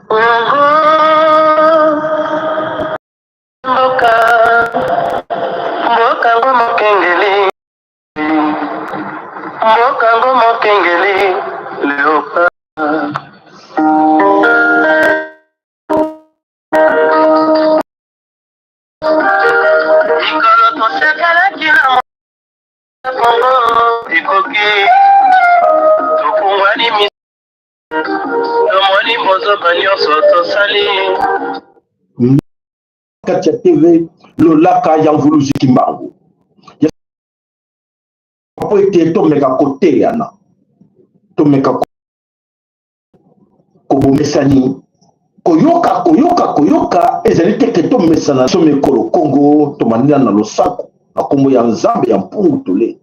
Mboka ngoma kengeli, mboka ngoma kengeli, leopa. Ikolo tosekala kila Kongo, ikoki tokungwani mi tomoni bozo banyoso tosali. Katia TV lolaka ya mvulu zikimbangu po ete tomeka kote yana tomeka kobomesani koyoka ezali teke tomesana so mikolo Kongo tomanina na losako na kombo ya nzambe ya mpungu tole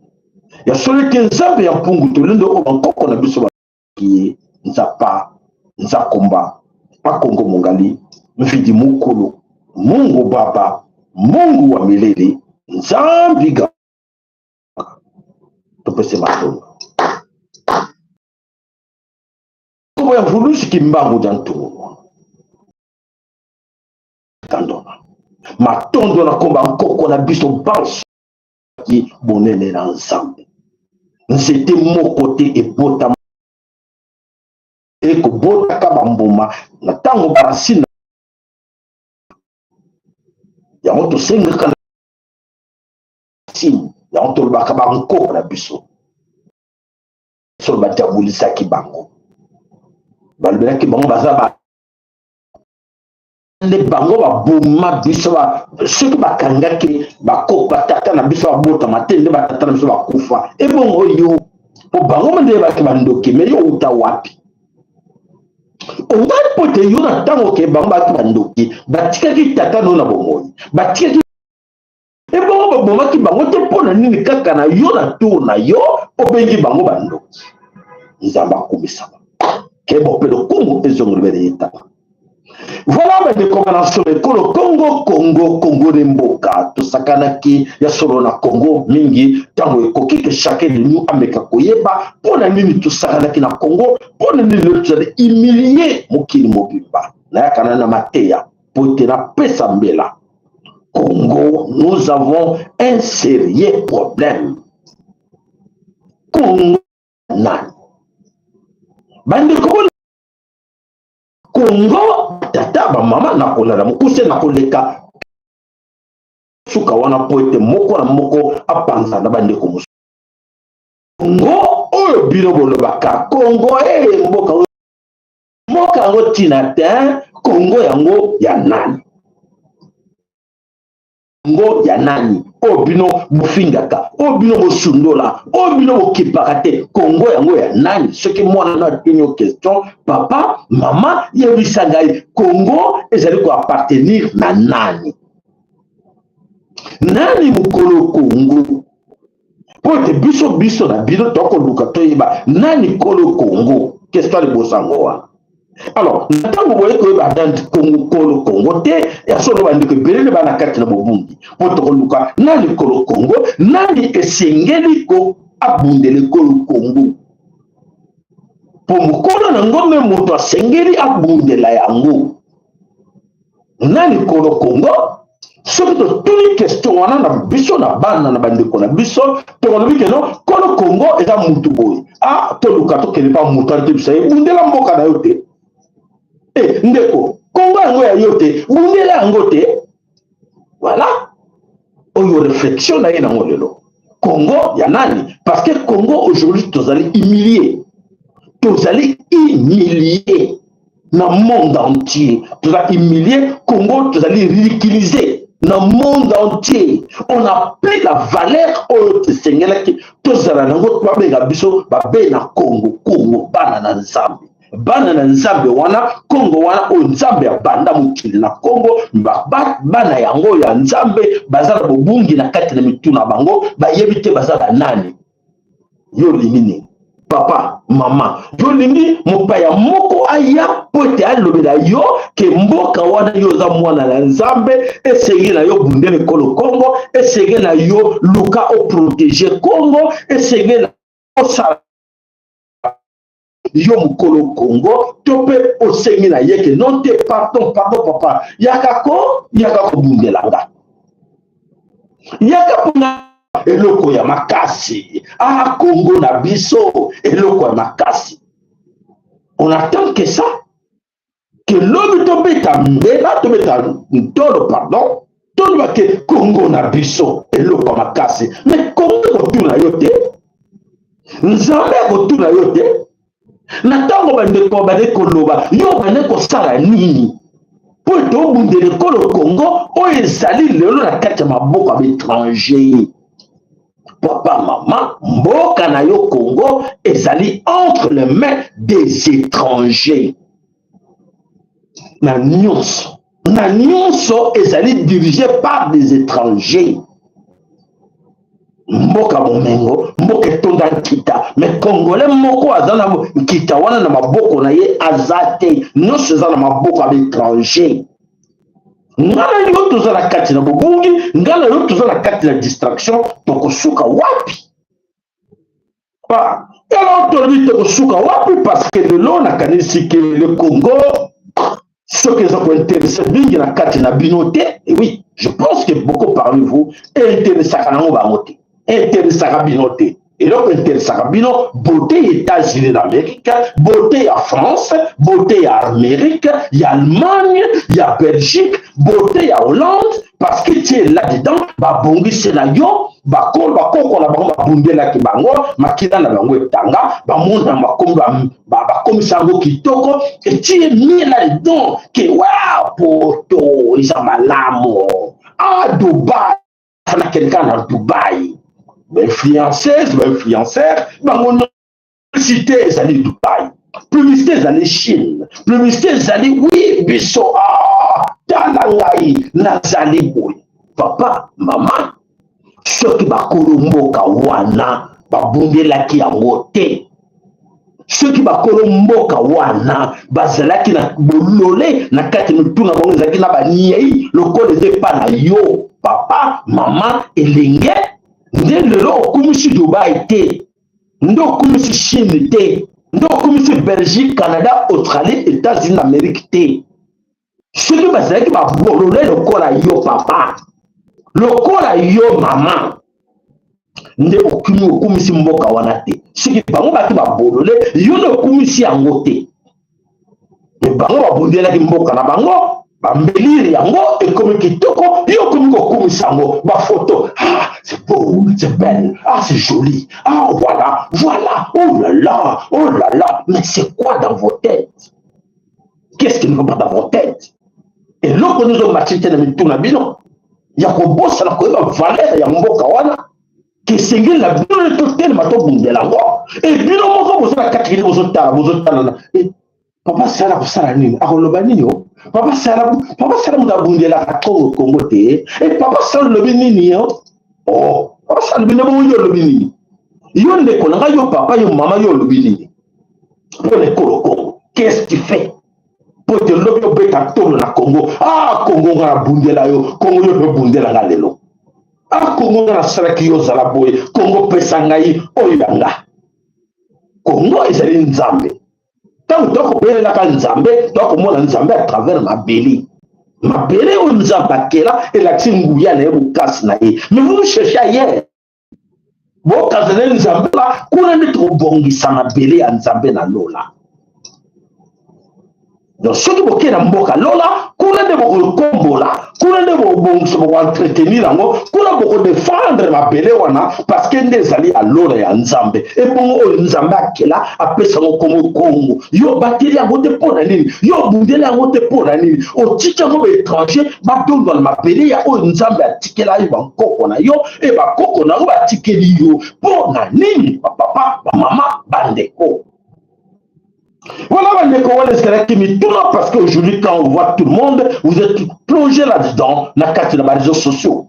ya soleke nzambe ya mpungu tole ndo bankoko na biso bakie nzapa nzakomba pa Kongo mongali mvidi mukulu Mungu Baba, Mungu wa milele, Nzambiga. Tupese matondo. Kobo ya vulusi kimbangu jantungu. Kandona. Matondo na komba nkoko na biso banso. Ki bonene na Nzambe. Nzete mokote ebota. Eko bota kaba mbuma. Na tango barasina. Yango to senga kana sim yango to baka banko na biso so batabulisa kibango balbela kibango bazaba le bango ba boma biso ba soki bakanga ki bako batata na biso abota matende batata na biso bakufa ebongo yo po bango mande ba kibandoki me yo uta wapi ongali pote yo na tango ke bango ba kibandoki batika ki tata no na bomoi batika ki ebongo babomaki bango te mpona nini kaka na yo na tour na yo obengi bango bando nzamba akumisama kebo pe lokumu ezongolibele yetaba voilà bandeko bana solo ekolo Congo de mboka tosakanaki ya solo na Congo mingi tango ekoki ke chacun de nous ameka koyeba mpona nini tosakanaki na Congo mpona nini lelo tozali humilie mokili mobimba nayakana na mateya po ete napesa mbela Congo, nous avons un sérieux problème. Congo, nan. Congo, tata, maman, nakola, mukuse nakoleka. Suka wana poete moko na moko apanza na bandeko musu. Congo, oyo bino bolobaka. Congo, mboka yango tina te, Congo yango ya nani. Congo ya nani obino bufingaka obino bosundola obino bokipaka te Congo yango ya nani soki mwana na tenyo question papa mama yebisa ngai Congo ezali ko appartenir na nani mukolo Congo pote biso na bino toko luka toyeba nani kolo Congo question le bosangoa. Alors, ntango boye ko ba dans Congo te ya solo bandiko belele bana kati na bobungi poto luka nani kolo Congo nani esengeli ko abundele kolo Congo po mukolo na ngome moto asengeli abundela yango nani kolo Congo soki to tuni question wana na biso na bana na bandiko na biso to lobi ke no kolo Congo eza mutu boye to luka to kele pa mutu ante bisa bundela mboka na yote ndeko Congo yango ya yote bundela yango te voilà oyo réflexion na ye nango lelo Congo ya nani parce que Congo aujourd'hui tozali humilié na monde entier tozali humilié Congo tozali ridiculisé na monde entier on a pris la valeur oyo tosengelaki tozala nango babenga biso babe na Congo bana na nzambe wana Congo wana o nzambe ya banda mokili na Congo bana yango ya nzambe bazala bobungi na kati na mituna bango bayebi te bazala nani yo limini papa mama yo lingi mopaya moko aya pote alobela yo ke mboka wana yo za mwana na nzambe esenge na yo bundele kolo Congo esenge na yo luka o protéger Congo esenge na osala yo mukolo Congo tope osengi na yeke non te pardon papa yaka bundelanga yaka pona eloko ya makasi Congo na biso eloko ya makasi. On attend que ça, que l'homme tombe à mbela, tombe à ndolo, pardon, tombe que Congo na biso, et l'eau comme casse. Mais Congo retourne à yote, Nzambe retourne à yote, Natango bande kobane koloba, yo bane ko sala nini. Pour to bunde le Congo, o ezali lelo na kati ya maboko ya étranger. Papa, maman, mboka na yo Congo ezali entre les mains des étrangers. Na nyonso ezali dirigé par des étrangers. Mboka Bomengo, mboka tonda kita, mais Congolais moko azana kita wana na maboko na ye azate, nyonso eza na maboko ya étranger. Ngana yo toza na kati na bobungi, ngana yo toza na kati na distraction, tokosuka wapi? Et alors tobi tokosuka wapi parce que de l'eau na kanisi que le Congo, ce que ça peut intéresser bingi na kati na binoté, et oui, je pense que beaucoup parmi vous intéressent à nango bangote, intéressent à binoté. Et donc, intéressant, beauté États-Unis d'Amérique, beauté à France, beauté à Amérique, il y a Allemagne, il y a Belgique, beauté à Hollande, parce que tu es là-dedans, bah bongi c'est là yo, bah kon la bango bah bundé là qui bango, makina na bango etanga, bah monde bah comme sango kitoko, et tu es mis là-dedans, que waouh, poto, ils ont malamo, Dubaï, il y a quelqu'un à Dubaï. Influenceurs, mon publicité est allée Dubaï, publicité est allée Chine, publicité est allée oui, biso, talangai, nazali boy. Papa, maman, ceux qui bakolo mboka wana, babundelaki yango te. Ceux qui bakolo mboka wana, bazalaki na bolole, na kati mutuna bango zaki na banyei, loko leze pa na yo. Papa, maman, elenge, nde lelo okumisi Dubaï te, nde okumisi Chine te, nde okumisi Belgique, Canada, Australie, États-Unis, Amérique te. Soki bazalaki babolole lokola yo papa, lokola yo mama, nde okumisi mboka wana te. Soki bango baki babolole, yo nde okumisi yango te. E bango babundelaki mboka na bango, bambeliri yango ekomi kitoko, yo komi kokumisi yango ba photo. C'est beau, c'est belle, c'est joli, voilà, oh là là, mais c'est quoi dans vos têtes? Qu'est-ce qui ne va pas dans vos têtes? Et là, quand nous avons marché dans le tour, il y a un beau salaire, il y a un valeur, il y a un beau kawana, qui s'est dit la bonne totale, ma tombe de la voix. Et puis, nous avons la quatrième, vous êtes papa, c'est là pour ça, papa, c'est là pour la Congo, et papa, c'est le béni. Oh, ça le béni, yo le béni. Yo ne connaît yo papa, yo maman, yo le béni. Pour les Congo, qu'est-ce que tu fais? Pour te lobe beta tourne na Congo. Congo na bundela yo, Congo yo bundela na lelo. Congo na saraki yo zala boy, Congo pesangai oyanga. Congo ezali nzambe. Tant que tu peux la nzambe, donc moi nzambe à travers ma béli. Ma béli ou nzamba kela et la tsingouya na yo casse na ye. Mais vous cherchez ailleurs. Bon kazene nzambe la, kuna ne trop bongi sa ma béli à nzambe na lola. Donc, ceux qui vont na mboka lola, kuna de boko kombola, kuna de boko entretenir yango, kuna boko défendre ma bele wana parce que nde zali à lola ya nzambe. Et bon nzambe akela apesa ngo komo kongo. Yo bateli yango te pona nini? Yo bundeli yango te pona nini? O tika ngo étranger ba dondo ma bele ya o nzambe atikela yo bankoko na yo et ba koko na yo batikeli yo pona nini? Papa, maman, bandeko. Voilà, parce qu'aujourd'hui, quand on voit tout le monde, vous êtes plongé là-dedans, dans les réseaux sociaux.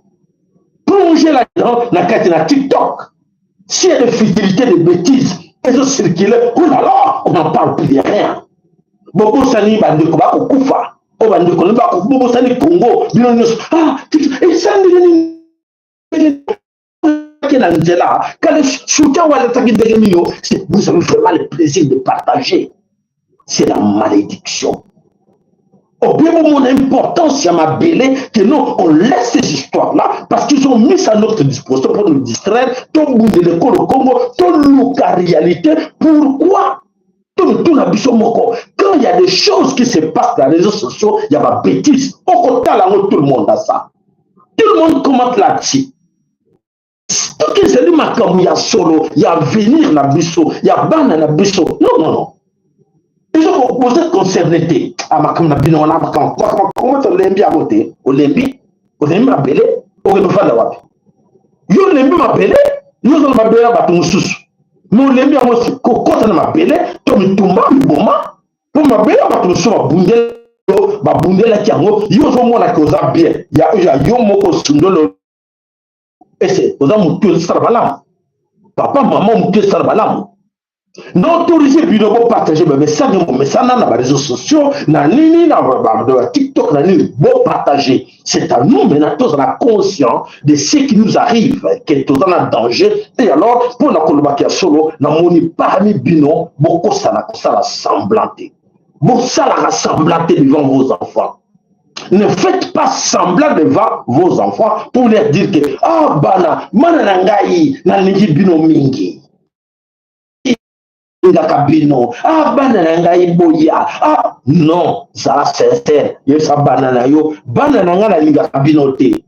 Plongé là-dedans, dans TikTok. S'il y a des futilités, des bêtises, elles ont circulé, oh là là, on n'en parle plus de rien. Beaucoup sani bandeko ba kufa. O bandeko ba kufa, beaucoup sani Congo, et ça quand le soutien va vous avez vraiment le plaisir de partager. C'est la malédiction. Au bien mon importance, il m'a belé que non, on laisse ces histoires-là parce qu'ils ont mis ça à notre disposition pour nous distraire. Tout le monde le Congo, toute la réalité. Pourquoi? Quand il y a des choses qui se passent dans les réseaux sociaux, il y a des bêtises. Au côté là, tout le monde a ça. Tout le monde commente là-dessus. Tout ce qui se dit, il y a solo, il y a venir la bisso, il y a ban la bisso. Non, non, non. Vous êtes concerné. Comment tu l'aimes à voter? On l'aime m'appeler, on va nous faire la wapi. Yo l'aime m'appeler, nous allons m'appeler à bateau sous. Nous l'aime à moi, quand on m'appelle, tu me tombes, pour m'appeler à bateau sous, ma bundela qui a yo zo mona ko za bien ya yo moko sundolo ese oza mutu sarbalam papa maman mutu sarbalam non autorisé bino pour partager mes messages dans les réseaux sociaux na nini na TikTok na nini bon partager c'est à nous maintenant tous on a conscience de ce qui nous arrive que tous on a danger et alors pour la colobakia solo na moni parmi bino beaucoup ça la semblanté. Bon, ça la rassemblante devant vos enfants. Ne faites pas semblant devant vos enfants pour leur dire que ah bana mananangai na lingi bino mingi. Bino ah bananangai boya ah non ça sincère yo sa banana yo banananga na linga bino te.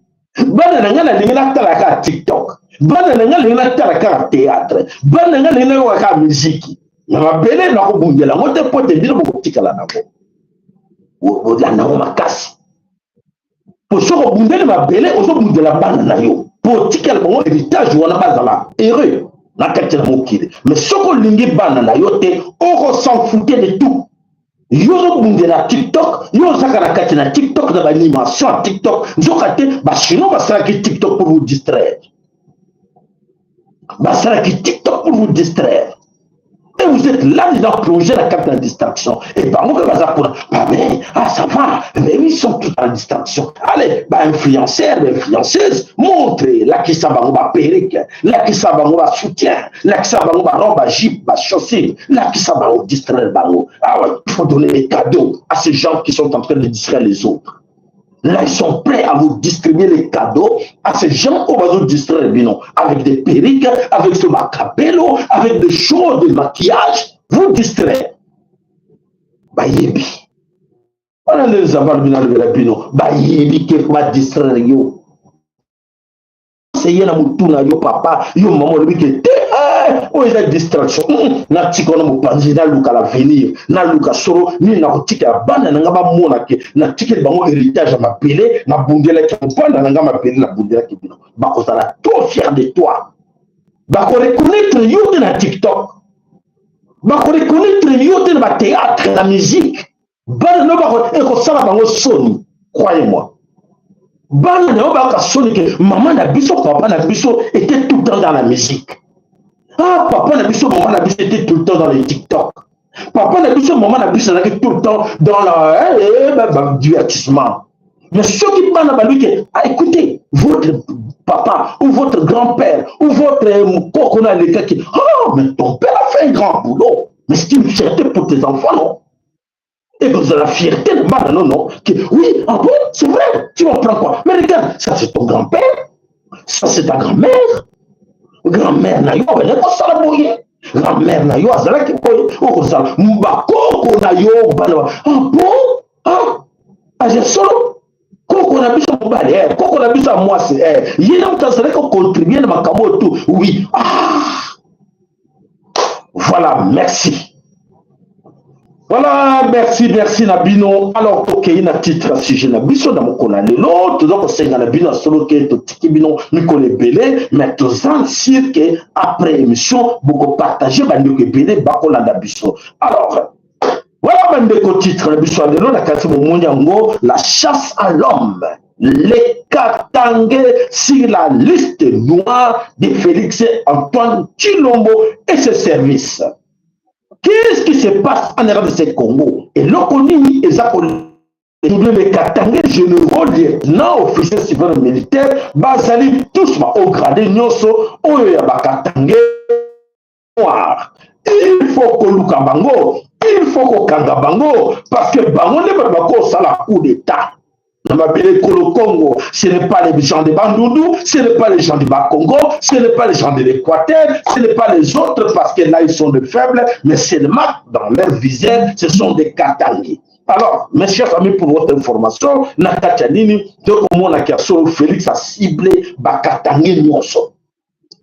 Banananga na linga talaka TikTok. Banananga linga talaka théâtre. Banananga linga musique. Na mabele na kobungela ngote pote ndilo bokotikala nako la na makasi po soko bungela mabele ozo bungela bana na yo po tikala bon héritage wana bazala heureux na katela mokile mais soko lingi bana na yo te oko s'en fouter de tout yo zo bungela TikTok yo saka na katela TikTok na animation TikTok nzokate ba chino basala ki TikTok pour vous distraire basala ki TikTok pour vous distraire. Et vous êtes là dedans plongé la carte de distraction. Et par contre, ça va, mais ils sont tous en distraction. Allez, influenceurs, influenceuses, montrez là qui ça va perruque, là qui ça va soutien, là qui ça va robe, jupe, chaussée, là qui ça va distraire. Ah ouais, il faut donner des cadeaux à ces gens qui sont en train de distraire les autres. Là, ils sont prêts à vous distribuer les cadeaux à ces gens qui vont vous distraire, avec des perruques, avec ce macabello, avec des choses de maquillage, vous distraire. Bayebi. On a les avoir Bayebi qui va distraire yo. C'est yena mutuna yo papa, yo maman le bike. Oh, il y a distraction. Na tikona mo panzi na luka l'avenir, na luka soro ni na kotika bana na ngaba mona ke na tikele bango héritage ma pelé na bundela ki bana na ngama pelé na bundela ki bino. Ba ko sala trop fier de toi. Ba ko reconnaître yo de na TikTok. Ba ko reconnaître yo de na théâtre, la musique. Bana no ba ko e ko sala bango soni, croyez-moi. Bana no ba ka soni que maman na biso papa na biso était tout le temps dans la musique. Ah, papa n'a vu maman n'a vu était tout le temps dans les TikTok. Papa n'a vu maman n'a vu était tout le temps dans le divertissement. Mais ceux qui parlent à lui, écoutez, votre papa ou votre grand-père ou votre coconat, les gars qui, oh, mais ton père a fait un grand boulot. Mais c'est une fierté pour tes enfants, non? Et vous avez la fierté de mal, non, non. Que, oui, ah bon, c'est vrai, tu vas prendre quoi? Mais regarde, ça c'est ton grand-père, ça c'est ta grand-mère. Grand-mère na yo bele ko sala boye grand-mère na yo azala ki boye o sala mbako na yo bana ah bon ah je solo koko na biso mbale koko na biso moi c'est yena mtasala ko contribuer na makamo tout oui voilà merci. Voilà, merci Nabino. Alors, ok, il y a un titre à sujet Nabiso dans mon canal. L'autre, donc, c'est Nabino, solo que tout Tikibino, nous connaît belé, mais tout ça, c'est que après l'émission, beaucoup partagé, bah, nous connaît belé, bah, on a Nabiso. Alors, voilà, le titre Nabiso, la chasse à l'homme. Les Katangé sur la liste noire de Félix Antoine Tshilombo et ses services. Qu'est-ce qui se passe en Europe de ce Congo? Et l'Okoni et Zakoli les Katangais généraux, lieutenants, officiers civils militaires, basali tous au gradé nyonso, oyo Bakatangais noir. Il faut que Luka Bango, il faut que Kanga Bango, parce que Bango ne peut pas ça la coup d'État. Le Congo, ce n'est pas les gens de Bandundu, ce n'est pas les gens du Bas-Congo, ce n'est pas les gens de l'Équateur, ce n'est pas les autres parce que là ils sont de faibles, mais seulement dans leur visée, ce sont des Katangais. Alors, mes chers amis, pour votre information, Nakatianini, de comment Félix a ciblé Bakatangé Nyonso.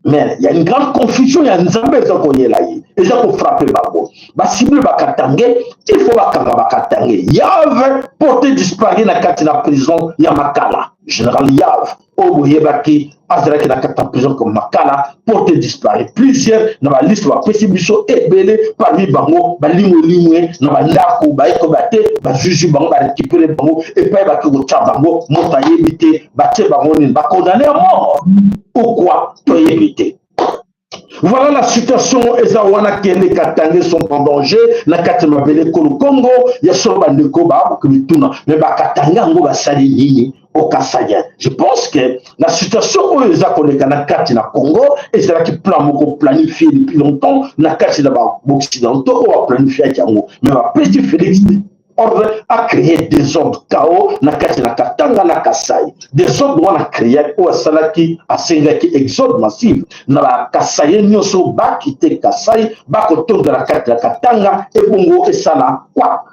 Mais il y a une grande confusion, il y a une zambé qui est là. Et ça pour frapper Babo. Bah, cible Bakatangé, il faut Bakatangé. Yav, porté disparu dans la prison, Yamakala. Général Yav, Oboyebaki, Azraki dans la prison comme Makala, porté disparu. Plusieurs dans la liste, Pessibiso et Belé, parmi Bango, Limoué, dans la Ndako, Baïkobate, Juju Bango, récupérer Bango, et pas Bakoucha Bango, Montaye Bité, Baté Bango, condamné à mort. Pourquoi éviter? Voilà la situation. Ezawana Kende Katangé sont en danger. La Katima Bele Congo, il y a Soba Nekoba, mais Bakatanga Ngo Basali Nini au Kassaya. Je pense que la situation où les Akonekana Katina Congo, et c'est là qui planifié depuis longtemps, la Katina Occidentaux, on va planifier à Tiango. Mais ma petit Félix ordre a créé des ordres chaos na Katanga na Kasai. Des ordres on a créé au Salaki à Sengaki exode massif na la Kasai nyoso ba quitter Kasai ba koto de la Katanga et Bongo et Sala quoi.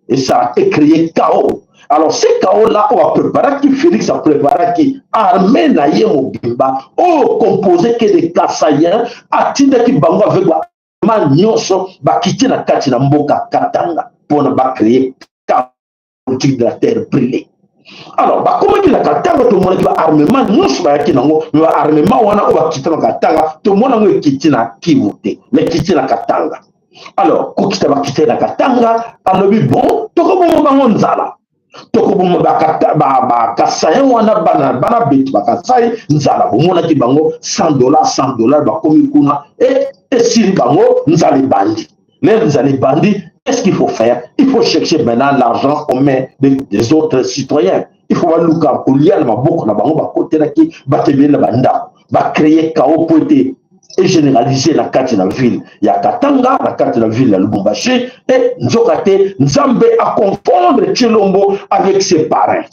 Et ça a créé chaos. Alors ces chaos-là, on a préparé qui Félix a préparé qui armée na yemo bimba, composé que des Kasaïens, à titre qui bango avec ma nyoso ba quitter la Mboka Katanga. Pour ne pas créer politique de la terre brûlée. Alors, comment il a Katanga, tout le monde va armement, non seulement qui n'a pas armement, on va quitter la Katanga, tout le monde va quitter la Kivoté, mais quitter la Katanga. Alors, quand tu vas quitter la Katanga, alors bon, tout le monde va là. Tout le monde va Kasai, on a bana bit, Kasai, Nzala, on a dit bango $100, va comme kuna, et si bango, Nzali bandi. Les années bandits, qu'est-ce qu'il faut faire? Il faut chercher maintenant l'argent aux mains des autres citoyens. Il faut voir Luka Koulia, beaucoup de côté qui va créer chaos pour et généraliser la carte de la ville. Il y a Katanga, la carte de la ville de Lubumbashi, et Nzokate, Nzambe à confondre Chilombo avec ses parrains.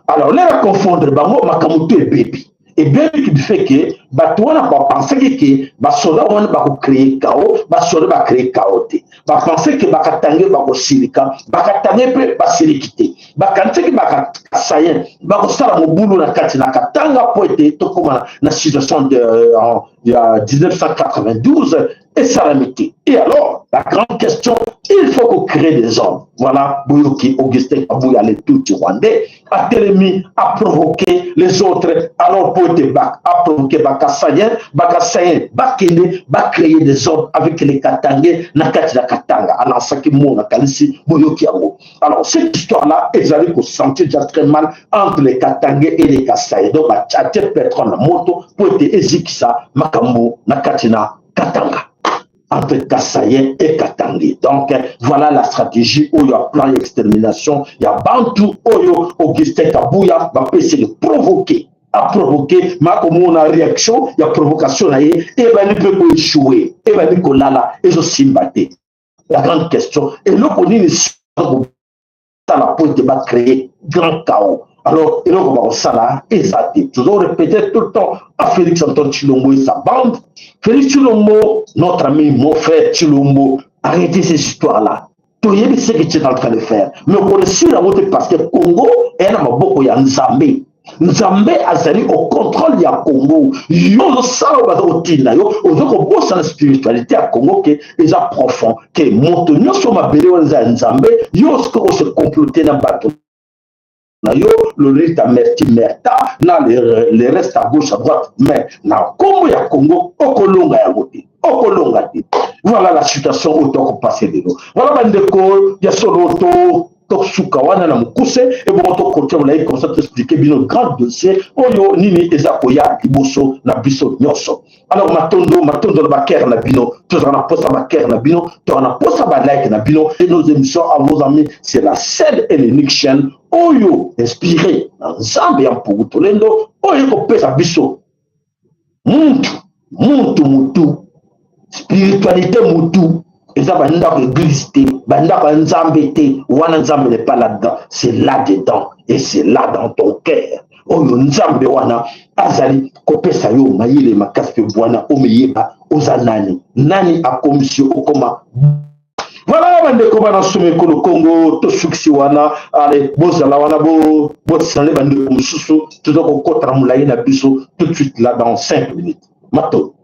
Alors, là, à confondre Bango, Makamutu et Baby. Et bien qu'il fait que Batouana va penser que Basoda va créer chaos, Basoda va créer chaos. Va penser que Bakatangé va silika, Bakatangé peut silikité. Bakatangé va Kasayen, va sala moboulou na katina Katanga pour être tout comme la situation de 1992 et Salamité. Et alors, la grande question, il faut qu'on crée des hommes. Voilà, Bouyoki, Augustin Kabouya, les tout Rwandais, a télémis, a provoqué les autres, alors pour être bac, a provoqué Bakassayen, Bakende, va créer des hommes avec les Katangais, Nakati la Katanga, alors ça qui m'a Kalisi, Bouyoki Amo. Alors, cette histoire-là, ils allaient se sentir déjà très mal entre les Katangais et les Kassaïens. Donc, à Tchate Petron, la moto, pour être Ezikisa, Makambo, Nakatina, Katanga. Entre Kassaïen et Katangé. Donc, voilà la stratégie où il y a plan d'extermination. Il y a Bantu, Oyo, Augustin Kabouya, va essayer de provoquer. À provoquer, mais comme on a réaction, il y a provocation, et il peut échouer, et il peut lala, et je simbaté. La grande question, et nous connaissons la pointe va créer grand chaos. Alors, il va ça et ça dit. Toujours répéter tout le temps à Félix Antoine Tshilombo et sa bande. Félix Tshilombo, notre ami, mon frère Tshilombo, arrêtez ces histoires-là. Tout le monde sait ce que tu es en train de faire. Mais on connaît la route parce que Congo est un beaucoup de Nzambe. Nzambe azali au contrôle ya Congo. Yo sala bazotina yo ozoko bossa la spiritualité à Congo que est profond que moto nyoso mabele wanza Nzambe yo se comploter na bateau. Yo le reste à merta na les restes à gauche à droite mais na Congo ya Congo okolonga ya gote okolonga te. Voilà la situation où on passe de l'eau. Voilà bandeko ya soloto tosuka wana na mukuse et bon to côté on l'a comme ça t'expliquer bien le grand dossier oyo nini ezakoya liboso na biso nyonso. Alors matondo ba kère na bino to na posa ba kère na bino to na posa ba like na bino et nos émissions à vos amis c'est la seule et l'unique chaîne oyo inspiré na Nzambe ya Mpugutolendo oyo ko pesa biso mutu spiritualité mutu. Et ça va dans l'église, dans Nzambe, wana Nzambe n'est pas là-dedans, c'est là-dedans, et c'est là dans ton cœur. Oyo Nzambe wana, azali, kopesa yo, mayele makaspe wana, omeyeba, ozanani, nani a commission, okoma. Voilà, bande koma na soume kono Congo, to suksi wana, allez, bozala wana, bo sanle bande mususu, tout donc au kotra moulaye na biso, tout de suite là dans 5 minutes. Mato.